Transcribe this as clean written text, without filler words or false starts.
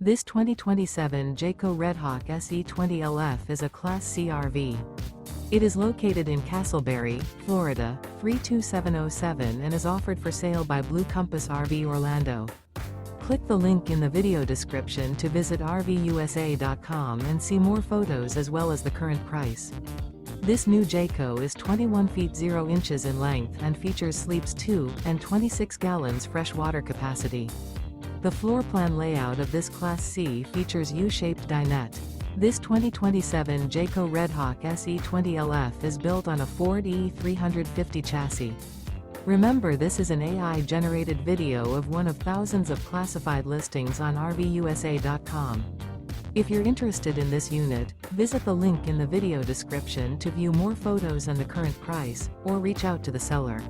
This 2027 Jayco Redhawk SE 20LF is a Class C RV. It is located in Casselberry, Florida, 32707 and is offered for sale by Blue Compass RV Orlando. Click the link in the video description to visit RVUSA.com and see more photos as well as the current price. This new Jayco is 21 feet 0 inches in length and features sleeps 2 and 26 gallons fresh water capacity. The floor plan layout of this Class C features U-Shaped Dinette. This 2027 Jayco Redhawk SE 20LF is built on a Ford E350 chassis. Remember, this is an AI-generated video of one of thousands of classified listings on RVUSA.com. If you're interested in this unit, visit the link in the video description to view more photos and the current price, or reach out to the seller.